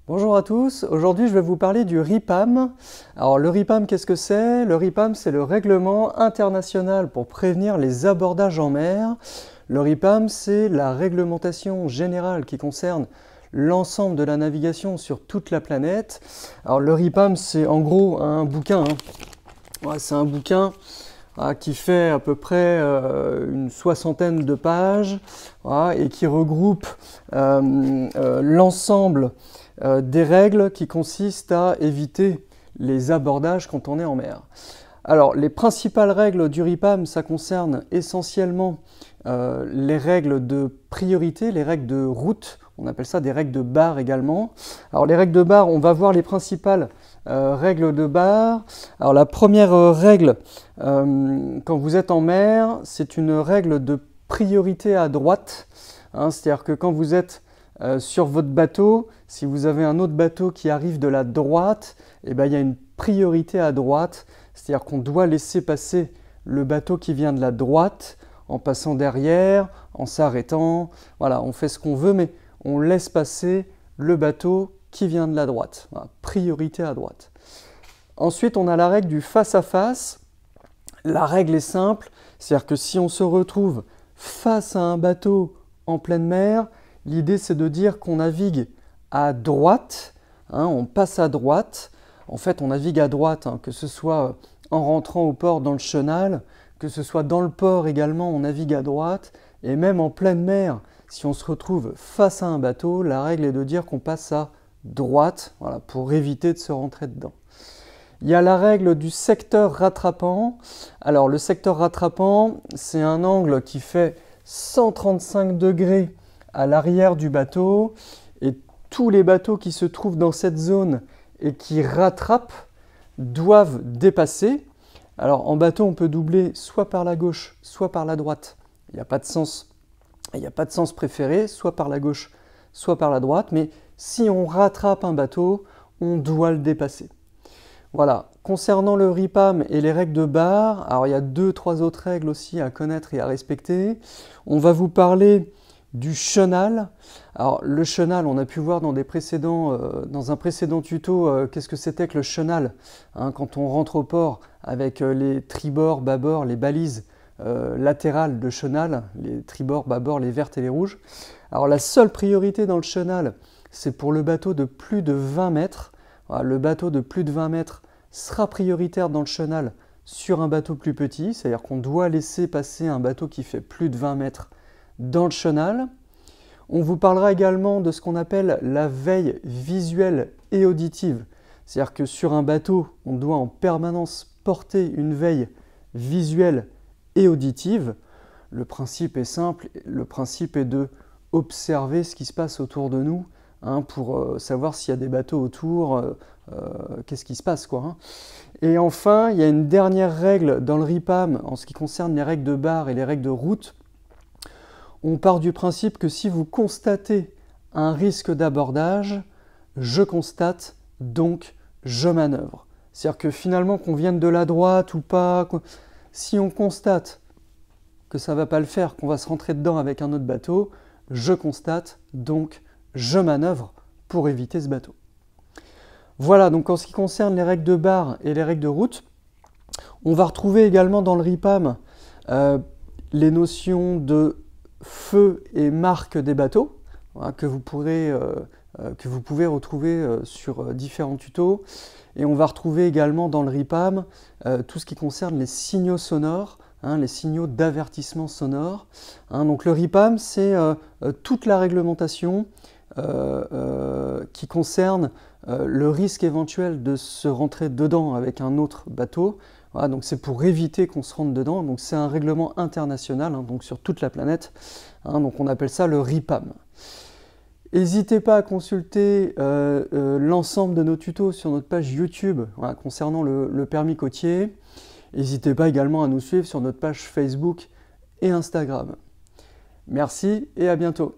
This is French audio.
Bonjour à tous, aujourd'hui je vais vous parler du RIPAM. Alors le RIPAM, qu'est-ce que c'est? Le RIPAM, c'est le règlement international pour prévenir les abordages en mer. Le RIPAM, c'est la réglementation générale qui concerne l'ensemble de la navigation sur toute la planète. Alors le RIPAM, c'est en gros un bouquin. Ouais, c'est un bouquin qui fait à peu près une soixantaine de pages et qui regroupe l'ensemble des règles qui consistent à éviter les abordages quand on est en mer. Alors, les principales règles du RIPAM, ça concerne essentiellement les règles de priorité, les règles de route, on appelle ça des règles de barre également. Alors, les règles de barre, on va voir les principales règles de barre. Alors, la première règle, quand vous êtes en mer, c'est une règle de priorité à droite. C'est-à-dire que quand vous êtes sur votre bateau, si vous avez un autre bateau qui arrive de la droite, eh ben, il y a une priorité à droite, c'est-à-dire qu'on doit laisser passer le bateau qui vient de la droite en passant derrière, en s'arrêtant. Voilà, on fait ce qu'on veut, mais on laisse passer le bateau qui vient de la droite. Voilà, priorité à droite. Ensuite, on a la règle du face-à-face. La règle est simple, c'est-à-dire que si on se retrouve face à un bateau en pleine mer, l'idée, c'est de dire qu'on navigue à droite, on passe à droite. En fait, on navigue à droite, que ce soit en rentrant au port dans le chenal, que ce soit dans le port également, on navigue à droite. Et même en pleine mer, si on se retrouve face à un bateau, la règle est de dire qu'on passe à droite, voilà, pour éviter de se rentrer dedans. Il y a la règle du secteur rattrapant. Alors, le secteur rattrapant, c'est un angle qui fait 135 degrés à l'arrière du bateau, et tous les bateaux qui se trouvent dans cette zone et qui rattrapent doivent dépasser. Alors en bateau, on peut doubler soit par la gauche, soit par la droite. Il n'y a pas de sens préféré, soit par la gauche, soit par la droite, mais si on rattrape un bateau, on doit le dépasser. Voilà. Concernant le RIPAM et les règles de barre, alors il y a 2-3 autres règles aussi à connaître et à respecter. On va vous parler du chenal. Alors le chenal, on a pu voir dans un précédent tuto qu'est-ce que c'était que le chenal. Quand on rentre au port avec les tribord, bâbord, les balises latérales de chenal, les tribord, bâbord, les vertes et les rouges. Alors la seule priorité dans le chenal, c'est pour le bateau de plus de 20 mètres. Voilà, le bateau de plus de 20 mètres sera prioritaire dans le chenal sur un bateau plus petit, c'est-à-dire qu'on doit laisser passer un bateau qui fait plus de 20 mètres dans le chenal. On vous parlera également de ce qu'on appelle la veille visuelle et auditive. C'est-à-dire que sur un bateau, on doit en permanence porter une veille visuelle et auditive. Le principe est simple, le principe est de observer ce qui se passe autour de nous, pour savoir s'il y a des bateaux autour, qu'est-ce qui se passe, quoi. Et enfin, il y a une dernière règle dans le RIPAM en ce qui concerne les règles de barre et les règles de route. On part du principe que si vous constatez un risque d'abordage, je constate, donc je manœuvre. C'est-à-dire que finalement, qu'on vienne de la droite ou pas, si on constate que ça ne va pas le faire, qu'on va se rentrer dedans avec un autre bateau, je constate, donc je manœuvre pour éviter ce bateau. Voilà, donc en ce qui concerne les règles de barre et les règles de route, on va retrouver également dans le RIPAM les notions de feu et marque des bateaux, que vous pouvez retrouver sur différents tutos. Et on va retrouver également dans le RIPAM tout ce qui concerne les signaux sonores, les signaux d'avertissement sonore. Donc le RIPAM, c'est toute la réglementation qui concerne le risque éventuel de se rentrer dedans avec un autre bateau. Voilà, donc c'est pour éviter qu'on se rentre dedans. Donc c'est un règlement international, donc sur toute la planète. Donc on appelle ça le RIPAM. N'hésitez pas à consulter l'ensemble de nos tutos sur notre page YouTube concernant le permis côtier. N'hésitez pas également à nous suivre sur notre page Facebook et Instagram. Merci et à bientôt.